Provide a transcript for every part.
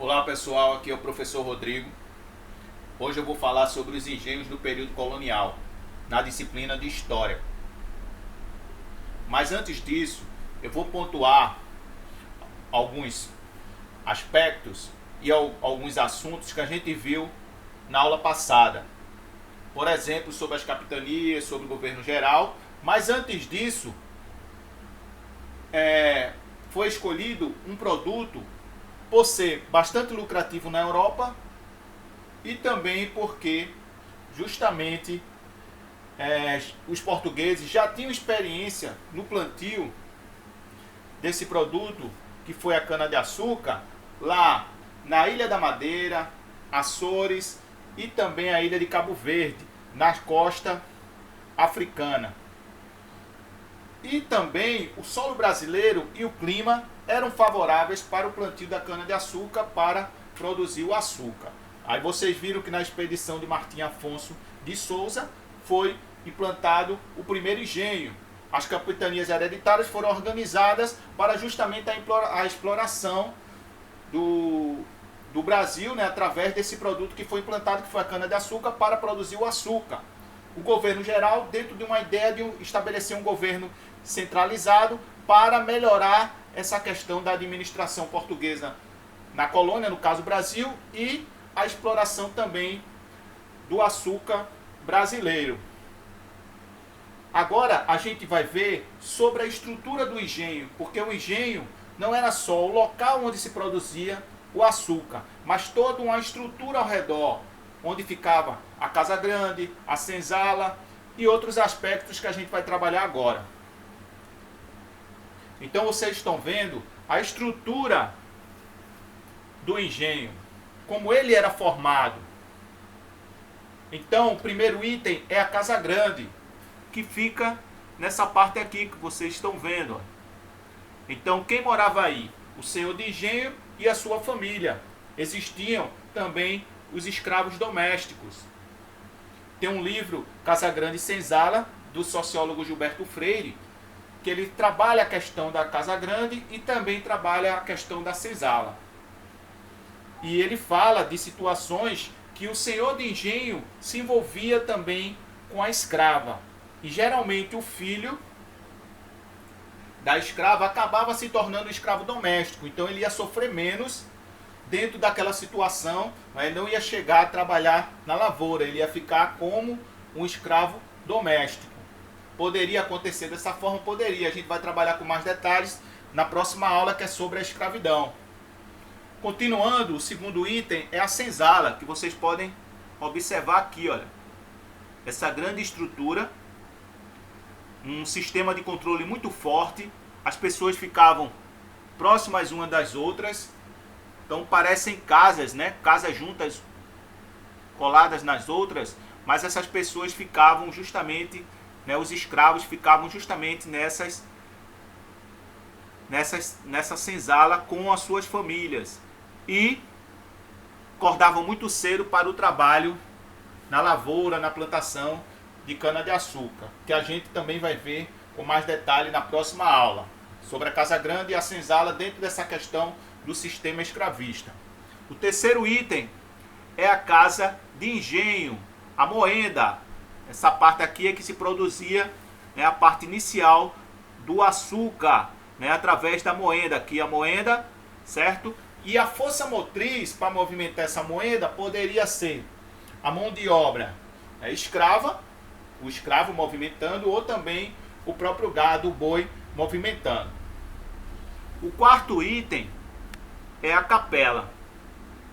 Olá pessoal, aqui é o professor Rodrigo. Hoje eu vou falar sobre os engenhos do período colonial, na disciplina de História. Mas antes disso, eu vou pontuar alguns aspectos e alguns assuntos que a gente viu na aula passada. Por exemplo, sobre as capitanias, sobre o governo geral. Mas antes disso, foi escolhido um produto por ser bastante lucrativo na Europa e também porque justamente os portugueses já tinham experiência no plantio desse produto, que foi a cana-de-açúcar, lá na Ilha da Madeira, Açores e também a ilha de Cabo Verde, na costa africana. E também o solo brasileiro e o clima eram favoráveis para o plantio da cana-de-açúcar para produzir o açúcar. Aí vocês viram que na expedição de Martim Afonso de Souza foi implantado o primeiro engenho. As capitanias hereditárias foram organizadas para justamente a exploração do Brasil, né, através desse produto que foi implantado, que foi a cana-de-açúcar, para produzir o açúcar. O governo geral, dentro de uma ideia de estabelecer um governo centralizado para melhorar essa questão da administração portuguesa na colônia, no caso Brasil, e a exploração também do açúcar brasileiro. Agora a gente vai ver sobre a estrutura do engenho, porque o engenho não era só o local onde se produzia o açúcar, mas toda uma estrutura ao redor, onde ficava a Casa Grande, a senzala e outros aspectos que a gente vai trabalhar agora. Então vocês estão vendo a estrutura do engenho, como ele era formado. Então o primeiro item é a Casa Grande, que fica nessa parte aqui que vocês estão vendo. Então quem morava aí? O senhor de engenho e a sua família. Existiam também os escravos domésticos. Tem um livro, Casa Grande e Senzala, do sociólogo Gilberto Freire, que ele trabalha a questão da Casa Grande e também trabalha a questão da senzala. E ele fala de situações que o senhor de engenho se envolvia também com a escrava. E geralmente o filho da escrava acabava se tornando escravo doméstico. Então ele ia sofrer menos dentro daquela situação, mas não ia chegar a trabalhar na lavoura, ele ia ficar como um escravo doméstico. Poderia acontecer dessa forma? Poderia. A gente vai trabalhar com mais detalhes na próxima aula, que é sobre a escravidão. Continuando, o segundo item é a senzala, que vocês podem observar aqui, olha. Essa grande estrutura, um sistema de controle muito forte, as pessoas ficavam próximas umas das outras, então parecem casas, né? Casas juntas, coladas nas outras, mas essas pessoas ficavam justamente, né, os escravos ficavam justamente nessa senzala com as suas famílias e acordavam muito cedo para o trabalho na lavoura, na plantação de cana-de-açúcar, que a gente também vai ver com mais detalhe na próxima aula, sobre a Casa Grande e a senzala dentro dessa questão do sistema escravista. O terceiro item é a casa de engenho, a moenda. Essa parte aqui é que se produzia, né, a parte inicial do açúcar, né, através da moenda. Aqui a moenda, certo? E a força motriz para movimentar essa moenda poderia ser a mão de obra escrava, o escravo movimentando, ou também o próprio gado, o boi, movimentando. O quarto item é a capela.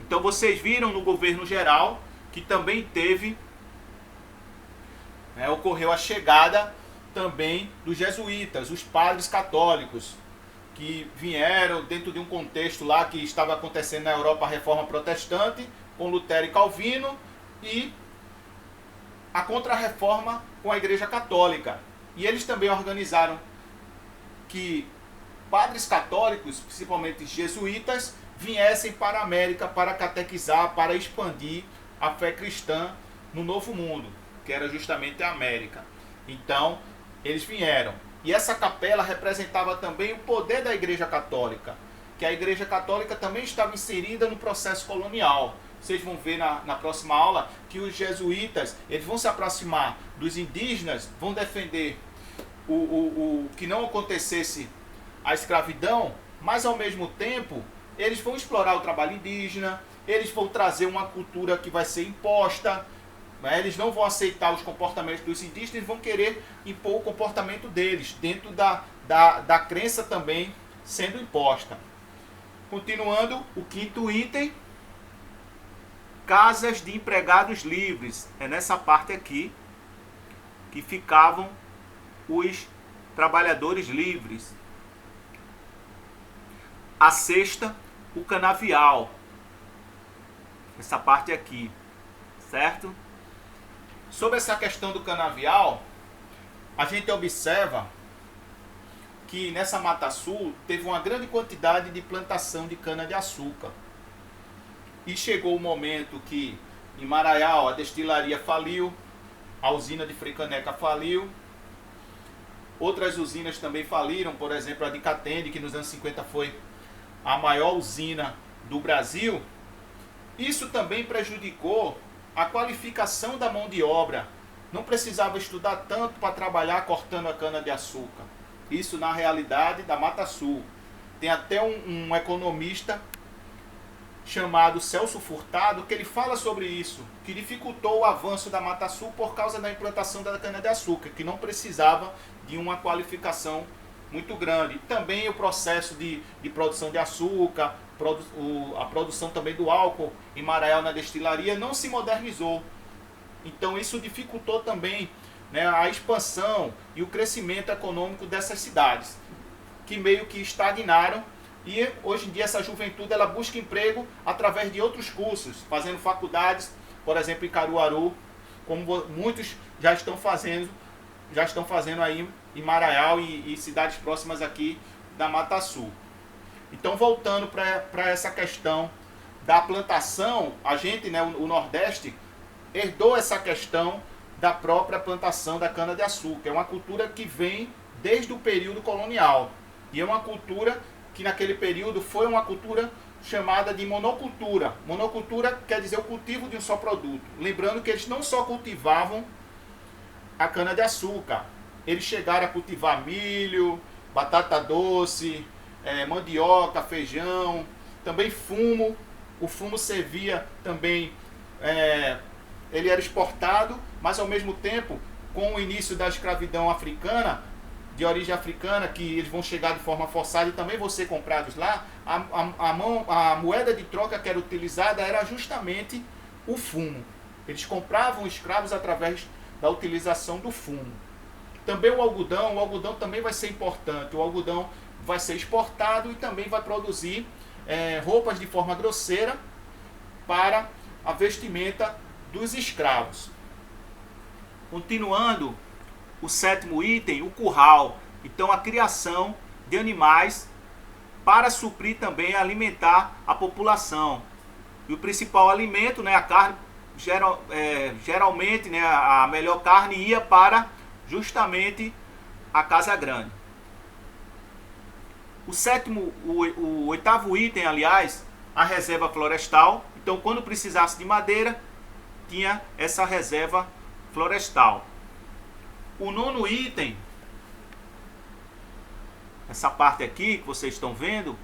Então vocês viram no governo geral que também teve, ocorreu a chegada também dos jesuítas, os padres católicos, que vieram dentro de um contexto lá que estava acontecendo na Europa a reforma protestante, com Lutero e Calvino, e a contra-reforma com a Igreja Católica. E eles também organizaram que padres católicos, principalmente jesuítas, viessem para a América para catequizar, para expandir a fé cristã no Novo Mundo, que era justamente a América. Então, eles vieram. E essa capela representava também o poder da Igreja Católica. que a Igreja Católica também estava inserida no processo colonial. Vocês vão ver na próxima aula que os jesuítas eles vão se aproximar dos indígenas, vão defender que não acontecesse a escravidão, mas ao mesmo tempo eles vão explorar o trabalho indígena, eles vão trazer uma cultura que vai ser imposta, né? Eles não vão aceitar os comportamentos dos indígenas, eles vão querer impor o comportamento deles, dentro da crença também sendo imposta. Continuando, o quinto item, casas de empregados livres. É nessa parte aqui que ficavam os trabalhadores livres. A sexta, o canavial. Essa parte aqui, certo? Sobre essa questão do canavial, a gente observa que nessa Mata Sul teve uma grande quantidade de plantação de cana-de-açúcar. E chegou o momento que em Maraial a destilaria faliu, a usina de Frecaneca faliu, outras usinas também faliram, por exemplo a de Catende, que nos anos 50 foi a maior usina do Brasil. Isso também prejudicou a qualificação da mão de obra. Não precisava estudar tanto para trabalhar cortando a cana-de-açúcar. Isso na realidade da Mata Sul. Tem até um economista chamado Celso Furtado, que ele fala sobre isso, que dificultou o avanço da Mata Sul por causa da implantação da cana-de-açúcar, que não precisava de uma qualificação muito grande. Também o processo de produção de açúcar, a produção também do álcool em Maraial na destilaria não se modernizou. Então isso dificultou também, né, a expansão e o crescimento econômico dessas cidades, que meio que estagnaram. E hoje em dia essa juventude ela busca emprego através de outros cursos, fazendo faculdades, por exemplo em Caruaru, como muitos já estão fazendo aí em Maraial e cidades próximas aqui da Mata Sul. Então voltando para essa questão da plantação, a gente, né, o Nordeste, herdou essa questão da própria plantação da cana-de-açúcar. É uma cultura que vem desde o período colonial. E é uma cultura que naquele período foi uma cultura chamada de monocultura. Monocultura quer dizer o cultivo de um só produto. Lembrando que eles não só cultivavam a cana-de-açúcar, eles chegaram a cultivar milho, batata doce, mandioca, feijão, também fumo. O fumo servia também, ele era exportado, mas ao mesmo tempo, com o início da escravidão africana, de origem africana, que eles vão chegar de forma forçada e também vão ser comprados lá, a moeda de troca que era utilizada era justamente o fumo. Eles compravam escravos através da utilização do fumo. Também o algodão também vai ser importante. O algodão vai ser exportado e também vai produzir roupas de forma grosseira para a vestimenta dos escravos. Continuando, o sétimo item, o curral. Então a criação de animais para suprir também, alimentar a população. E o principal alimento, né, a carne, geralmente, né, a melhor carne ia para justamente a Casa Grande. O oitavo item, aliás, a reserva florestal. Então quando precisasse de madeira, tinha essa reserva florestal. O nono item, essa parte aqui que vocês estão vendo,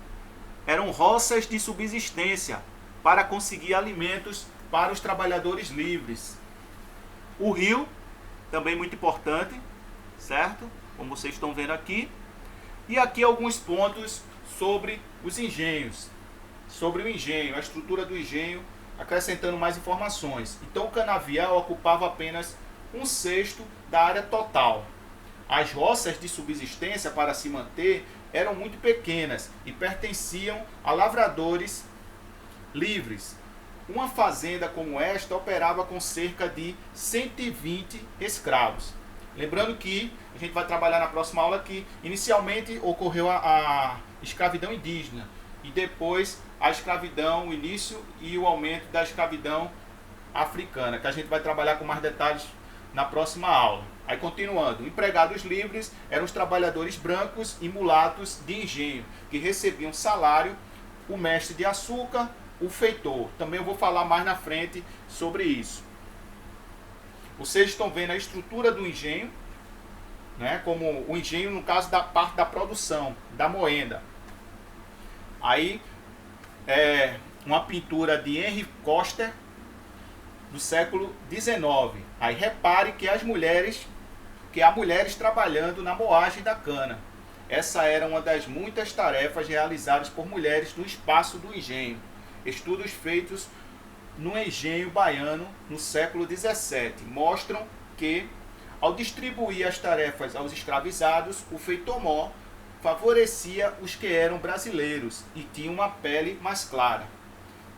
eram roças de subsistência para conseguir alimentos para os trabalhadores livres. O rio, também muito importante, certo? Como vocês estão vendo aqui. E aqui alguns pontos sobre os engenhos, sobre o engenho, a estrutura do engenho, acrescentando mais informações. Então o canavial ocupava apenas 1/6 da área total. As roças de subsistência para se manter eram muito pequenas e pertenciam a lavradores livres. Uma fazenda como esta operava com cerca de 120 escravos. Lembrando que a gente vai trabalhar na próxima aula que inicialmente ocorreu a escravidão indígena e depois a escravidão, o início e o aumento da escravidão africana, que a gente vai trabalhar com mais detalhes na próxima aula. Aí continuando, empregados livres eram os trabalhadores brancos e mulatos de engenho, que recebiam salário, o mestre de açúcar, o feitor. Também eu vou falar mais na frente sobre isso. Vocês estão vendo a estrutura do engenho, né? Como o engenho no caso da parte da produção, da moenda. Aí é uma pintura de Henry Coster, do século XIX. Aí repare que há mulheres trabalhando na moagem da cana. Essa era uma das muitas tarefas realizadas por mulheres no espaço do engenho. Estudos feitos no engenho baiano no século XVII mostram que, ao distribuir as tarefas aos escravizados, o feitor-mor favorecia os que eram brasileiros e tinham uma pele mais clara.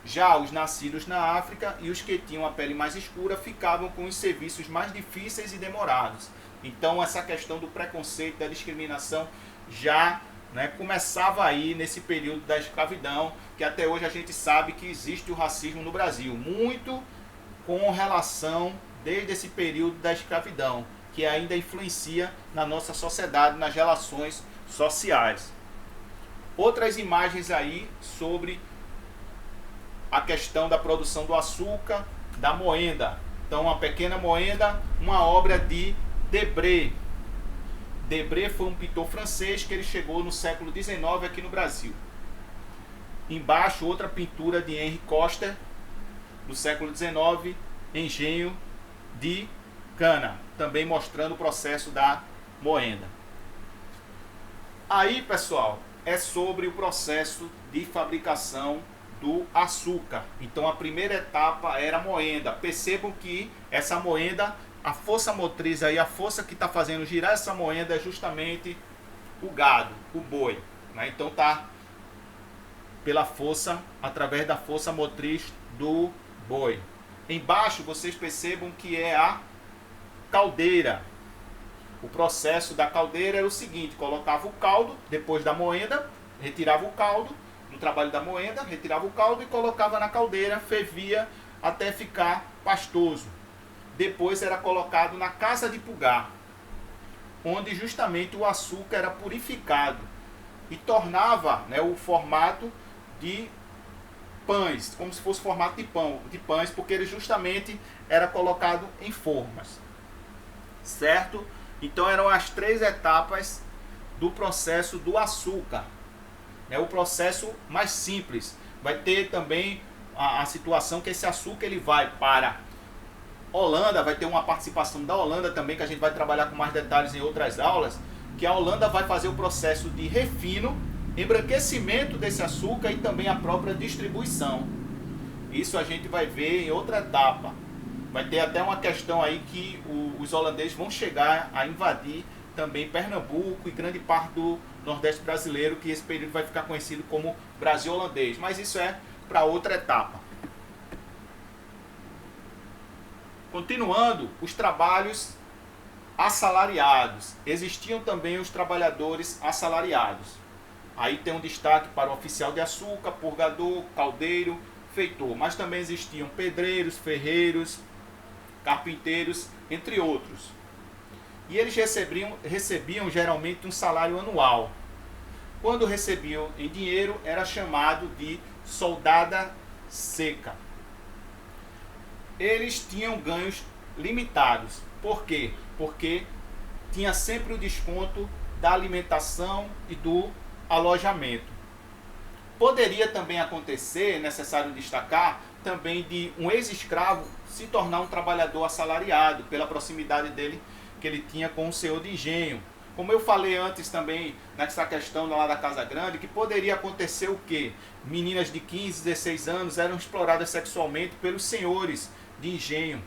Já os nascidos na África e os que tinham a pele mais escura ficavam com os serviços mais difíceis e demorados. Então essa questão do preconceito, da discriminação já começava aí nesse período da escravidão, que até hoje a gente sabe que existe o racismo no Brasil, muito com relação desde esse período da escravidão, que ainda influencia na nossa sociedade, nas relações sociais. Outras imagens aí sobre a questão da produção do açúcar, da moenda. Então, uma pequena moenda, uma obra de Debré. Debré foi um pintor francês que ele chegou no século XIX aqui no Brasil. Embaixo, outra pintura de Henry Coster, do século XIX, engenho de cana, também mostrando o processo da moenda. Aí, pessoal, é sobre o processo de fabricação do açúcar. Então, a primeira etapa era a moenda. Percebam que essa moenda, a força motriz aí, a força que está fazendo girar essa moenda é justamente o gado, o boi, né? Então tá pela força, através da força motriz do boi. Embaixo vocês percebam que é a caldeira. O processo da caldeira era o seguinte: colocava o caldo depois da moenda, retirava o caldo no trabalho da moenda, retirava o caldo e colocava na caldeira, fervia até ficar pastoso. Depois era colocado na casa de pulgar, onde justamente o açúcar era purificado e tornava, o formato de pães, como se fosse formato de pães, porque ele justamente era colocado em formas, certo? Então eram as 3 etapas do processo do açúcar. É o processo mais simples. Vai ter também a situação que esse açúcar ele vai para Holanda, vai ter uma participação da Holanda também, que a gente vai trabalhar com mais detalhes em outras aulas, que a Holanda vai fazer o processo de refino, embranquecimento desse açúcar e também a própria distribuição. Isso a gente vai ver em outra etapa. Vai ter até uma questão aí que os holandeses vão chegar a invadir também Pernambuco e grande parte do Nordeste brasileiro, que esse período vai ficar conhecido como Brasil holandês. Mas isso é para outra etapa. Continuando, os trabalhos assalariados. Existiam também os trabalhadores assalariados. Aí tem um destaque para o oficial de açúcar, purgador, caldeiro, feitor. Mas também existiam pedreiros, ferreiros, carpinteiros, entre outros. E eles recebiam geralmente um salário anual. Quando recebiam em dinheiro, era chamado de soldada seca. Eles tinham ganhos limitados. Por quê? Porque tinha sempre o desconto da alimentação e do alojamento. Poderia também acontecer, necessário destacar, também de um ex-escravo se tornar um trabalhador assalariado, pela proximidade dele que ele tinha com o senhor de engenho. Como eu falei antes também, nessa questão lá da Casa Grande, que poderia acontecer o quê? Meninas de 15, 16 anos eram exploradas sexualmente pelos senhores de engenho,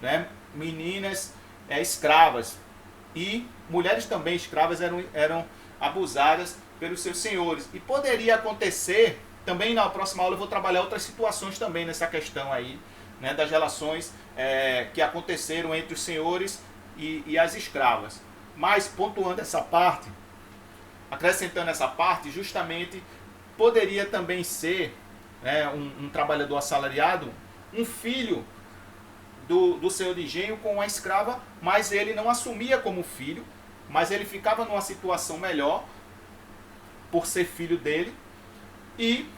né? Meninas escravas e mulheres também escravas eram abusadas pelos seus senhores. E poderia acontecer, também na próxima aula eu vou trabalhar outras situações também nessa questão aí, né, das relações que aconteceram entre os senhores e as escravas. Mas pontuando essa parte, acrescentando essa parte, justamente poderia também ser um trabalhador assalariado, um filho do senhor de engenho com a escrava, mas ele não assumia como filho, mas ele ficava numa situação melhor por ser filho dele e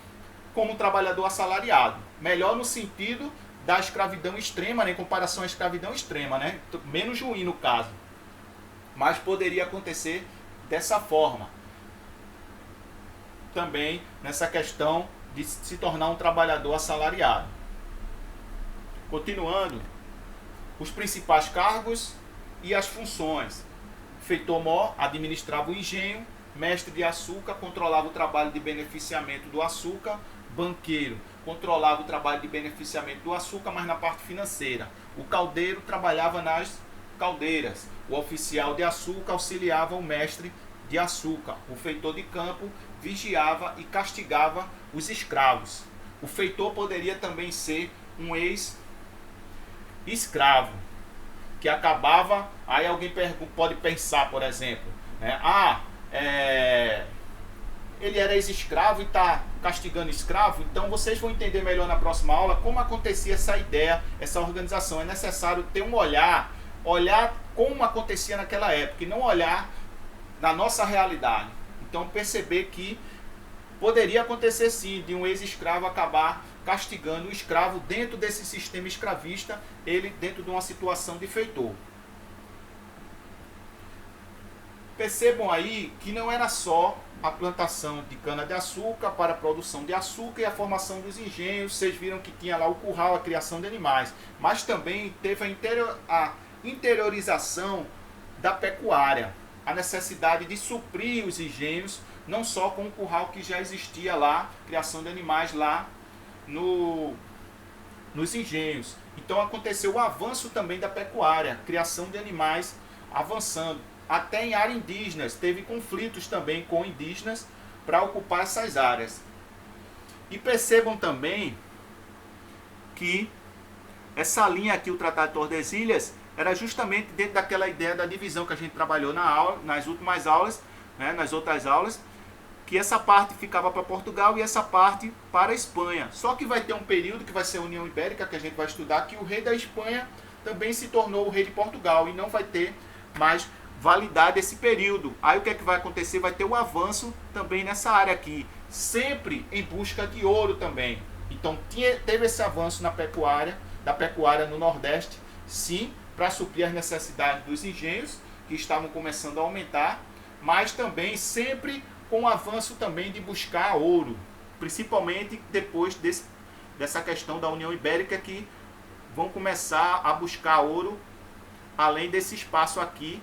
como trabalhador assalariado. Melhor no sentido da escravidão extrema, né, em comparação à escravidão extrema, né, menos ruim no caso. Mas poderia acontecer dessa forma. Também nessa questão de se tornar um trabalhador assalariado. Continuando, os principais cargos e as funções. Feitor-mor administrava o engenho, mestre de açúcar controlava o trabalho de beneficiamento do açúcar, banqueiro controlava o trabalho de beneficiamento do açúcar, mas na parte financeira. O caldeiro trabalhava nas caldeiras. O oficial de açúcar auxiliava o mestre de açúcar. O feitor de campo vigiava e castigava os escravos. O feitor poderia também ser um ex-escravo, que acabava... Aí alguém pode pensar, por exemplo, né? Ele era ex-escravo e está castigando escravo. Então vocês vão entender melhor na próxima aula como acontecia essa ideia, essa organização. É necessário ter um olhar como acontecia naquela época e não olhar na nossa realidade. Então perceber que poderia acontecer sim de um ex-escravo acabar castigando o escravo dentro desse sistema escravista, ele dentro de uma situação de feitor. Percebam aí que não era só a plantação de cana-de-açúcar para a produção de açúcar e a formação dos engenhos. Vocês viram que tinha lá o curral, a criação de animais, mas também teve a interiorização da pecuária, a necessidade de suprir os engenhos, não só com o curral que já existia lá, criação de animais lá nos engenhos. Então aconteceu o avanço também da pecuária, criação de animais avançando. Até em áreas indígenas, teve conflitos também com indígenas para ocupar essas áreas. E percebam também que essa linha aqui, o Tratado de Tordesilhas, era justamente dentro daquela ideia da divisão que a gente trabalhou na aula, nas últimas aulas, né, nas outras aulas, que essa parte ficava para Portugal e essa parte para a Espanha. Só que vai ter um período que vai ser a União Ibérica, que a gente vai estudar, que o rei da Espanha também se tornou o rei de Portugal e não vai ter mais validade esse período. Aí o que é que vai acontecer? Vai ter o avanço também nessa área aqui, sempre em busca de ouro também. Então teve esse avanço da pecuária no Nordeste, sim, para suprir as necessidades dos engenhos, que estavam começando a aumentar, mas também sempre com o avanço também de buscar ouro, principalmente depois dessa questão da União Ibérica, que vão começar a buscar ouro além desse espaço aqui,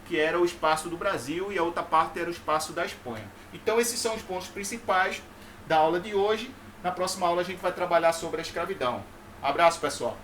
que era o espaço do Brasil, e a outra parte era o espaço da Espanha. Então esses são os pontos principais da aula de hoje. Na próxima aula a gente vai trabalhar sobre a escravidão. Abraço, pessoal!